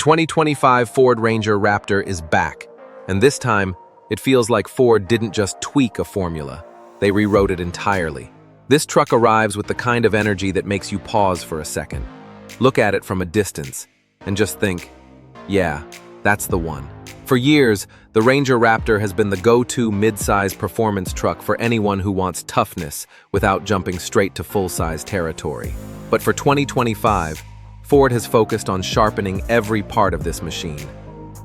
2025 Ford Ranger Raptor is back, and this time, it feels like Ford didn't just tweak a formula, they rewrote it entirely. This truck arrives with the kind of energy that makes you pause for a second, look at it from a distance, and just think, yeah, that's the one. For years, the Ranger Raptor has been the go-to mid-size performance truck for anyone who wants toughness without jumping straight to full-size territory. But for 2025, Ford has focused on sharpening every part of this machine.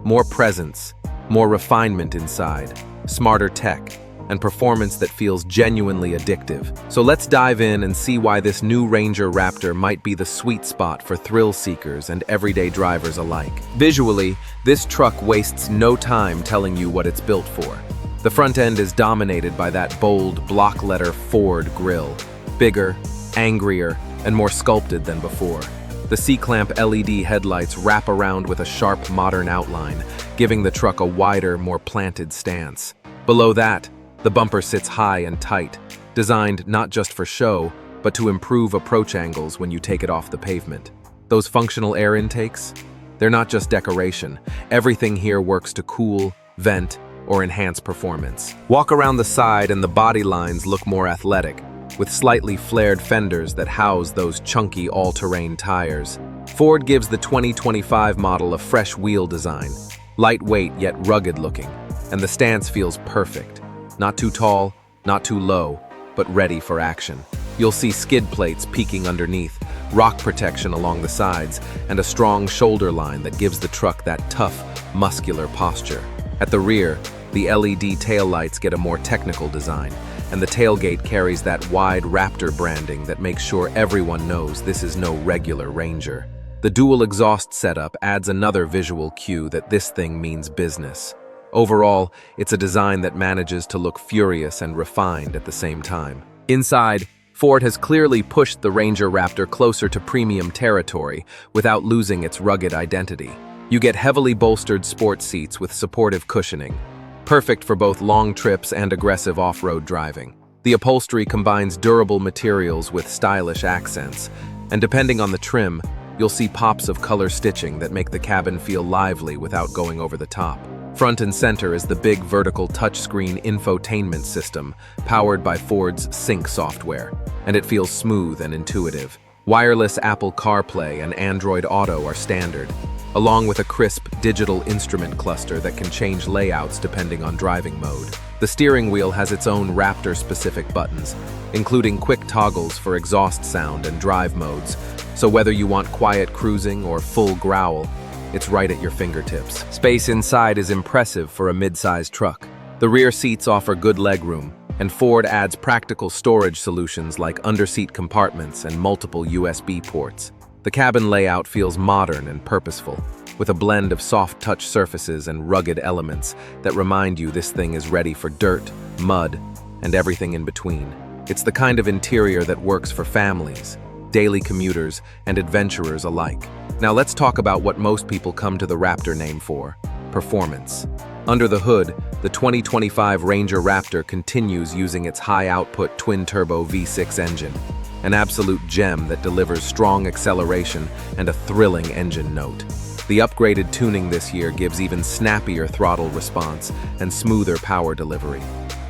More presence, more refinement inside, smarter tech, and performance that feels genuinely addictive. So let's dive in and see why this new Ranger Raptor might be the sweet spot for thrill seekers and everyday drivers alike. Visually, this truck wastes no time telling you what it's built for. The front end is dominated by that bold block letter Ford grille, bigger, angrier, and more sculpted than before. The C-clamp LED headlights wrap around with a sharp modern outline, giving the truck a wider, more planted stance. Below that, the bumper sits high and tight, designed not just for show, but to improve approach angles when you take it off the pavement. Those functional air intakes? They're not just decoration. Everything here works to cool, vent, or enhance performance. Walk around the side and the body lines look more athletic, with slightly flared fenders that house those chunky all-terrain tires. Ford gives the 2025 model a fresh wheel design, lightweight yet rugged looking, and the stance feels perfect. Not too tall, not too low, but ready for action. You'll see skid plates peeking underneath, rock protection along the sides, and a strong shoulder line that gives the truck that tough, muscular posture. At the rear, the LED taillights get a more technical design, and the tailgate carries that wide Raptor branding that makes sure everyone knows this is no regular Ranger. The dual exhaust setup adds another visual cue that this thing means business. Overall, it's a design that manages to look furious and refined at the same time. Inside, Ford has clearly pushed the Ranger Raptor closer to premium territory without losing its rugged identity. You get heavily bolstered sports seats with supportive cushioning, perfect for both long trips and aggressive off-road driving. The upholstery combines durable materials with stylish accents, and depending on the trim, you'll see pops of color stitching that make the cabin feel lively without going over the top. Front and center is the big vertical touchscreen infotainment system powered by Ford's Sync software, and it feels smooth and intuitive. Wireless Apple CarPlay and Android Auto are standard, along with a crisp digital instrument cluster that can change layouts depending on driving mode. The steering wheel has its own Raptor-specific buttons, including quick toggles for exhaust sound and drive modes, so whether you want quiet cruising or full growl, it's right at your fingertips. Space inside is impressive for a mid-sized truck. The rear seats offer good legroom, and Ford adds practical storage solutions like underseat compartments and multiple USB ports. The cabin layout feels modern and purposeful, with a blend of soft touch surfaces and rugged elements that remind you this thing is ready for dirt, mud, and everything in between. It's the kind of interior that works for families, daily commuters, and adventurers alike. Now let's talk about what most people come to the Raptor name for: performance. Under the hood, the 2025 Ranger Raptor continues using its high-output twin-turbo V6 engine, an absolute gem that delivers strong acceleration and a thrilling engine note. The upgraded tuning this year gives even snappier throttle response and smoother power delivery.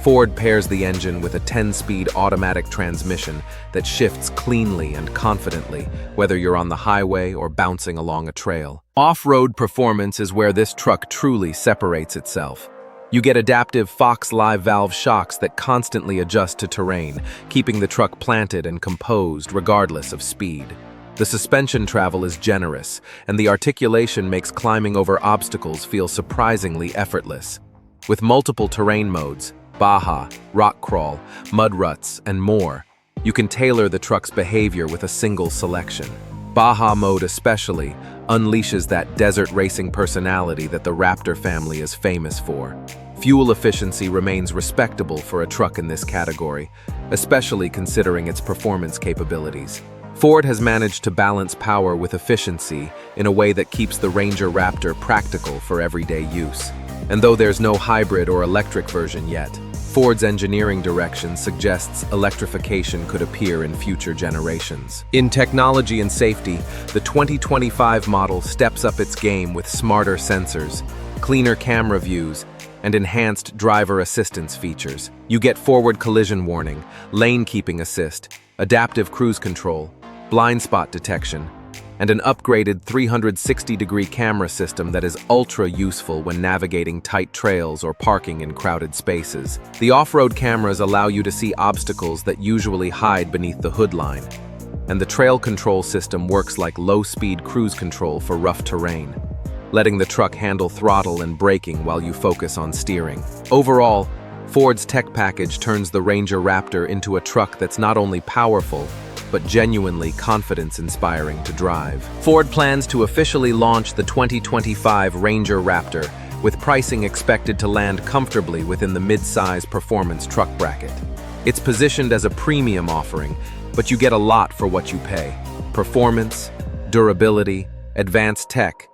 Ford pairs the engine with a 10-speed automatic transmission that shifts cleanly and confidently, whether you're on the highway or bouncing along a trail. Off-road performance is where this truck truly separates itself. You get adaptive Fox Live valve shocks that constantly adjust to terrain, keeping the truck planted and composed regardless of speed. The suspension travel is generous, and the articulation makes climbing over obstacles feel surprisingly effortless. With multiple terrain modes, Baja, rock crawl, mud ruts, and more, you can tailor the truck's behavior with a single selection. Baja mode especially unleashes that desert racing personality that the Raptor family is famous for. Fuel efficiency remains respectable for a truck in this category, especially considering its performance capabilities. Ford has managed to balance power with efficiency in a way that keeps the Ranger Raptor practical for everyday use. And though there's no hybrid or electric version yet, Ford's engineering direction suggests electrification could appear in future generations. In technology and safety, the 2025 model steps up its game with smarter sensors, cleaner camera views, and enhanced driver assistance features. You get forward collision warning, lane keeping assist, adaptive cruise control, blind spot detection, and an upgraded 360-degree camera system that is ultra useful when navigating tight trails or parking in crowded spaces. The off-road cameras allow you to see obstacles that usually hide beneath the hood line, and the trail control system works like low-speed cruise control for rough terrain, letting the truck handle throttle and braking while you focus on steering. Overall, Ford's tech package turns the Ranger Raptor into a truck that's not only powerful, but genuinely confidence-inspiring to drive. Ford plans to officially launch the 2025 Ranger Raptor, with pricing expected to land comfortably within the mid-size performance truck bracket. It's positioned as a premium offering, but you get a lot for what you pay. Performance, durability, advanced tech,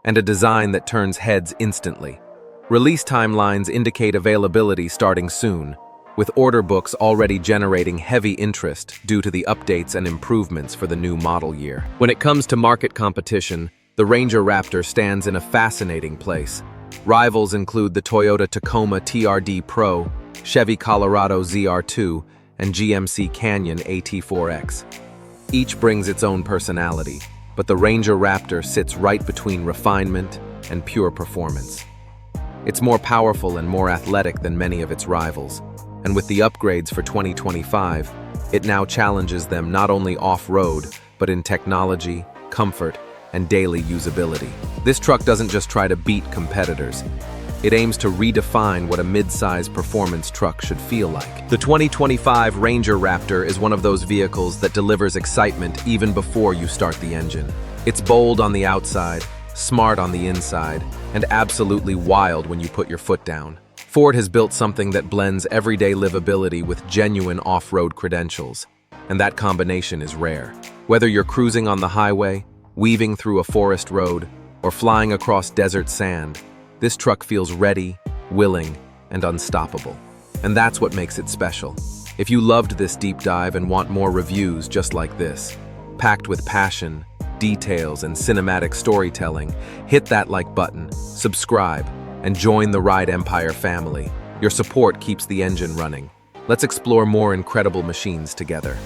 and a design that turns heads instantly. Release timelines indicate availability starting soon, with order books already generating heavy interest due to the updates and improvements for the new model year. When it comes to market competition, the Ranger Raptor stands in a fascinating place. Rivals include the Toyota Tacoma TRD Pro, Chevy Colorado ZR2, and GMC Canyon AT4X. Each brings its own personality, but the Ranger Raptor sits right between refinement and pure performance. It's more powerful and more athletic than many of its rivals, and with the upgrades for 2025, it now challenges them not only off-road, but in technology, comfort, and daily usability. This truck doesn't just try to beat competitors. It aims to redefine what a mid-size performance truck should feel like. The 2025 Ranger Raptor is one of those vehicles that delivers excitement even before you start the engine. It's bold on the outside, smart on the inside, and absolutely wild when you put your foot down. Ford has built something that blends everyday livability with genuine off-road credentials, and that combination is rare. Whether you're cruising on the highway, weaving through a forest road, or flying across desert sand, this truck feels ready, willing, and unstoppable. And that's what makes it special. If you loved this deep dive and want more reviews just like this, packed with passion, details, and cinematic storytelling, hit that like button, subscribe, and join the Ride Empire family. Your support keeps the engine running. Let's explore more incredible machines together.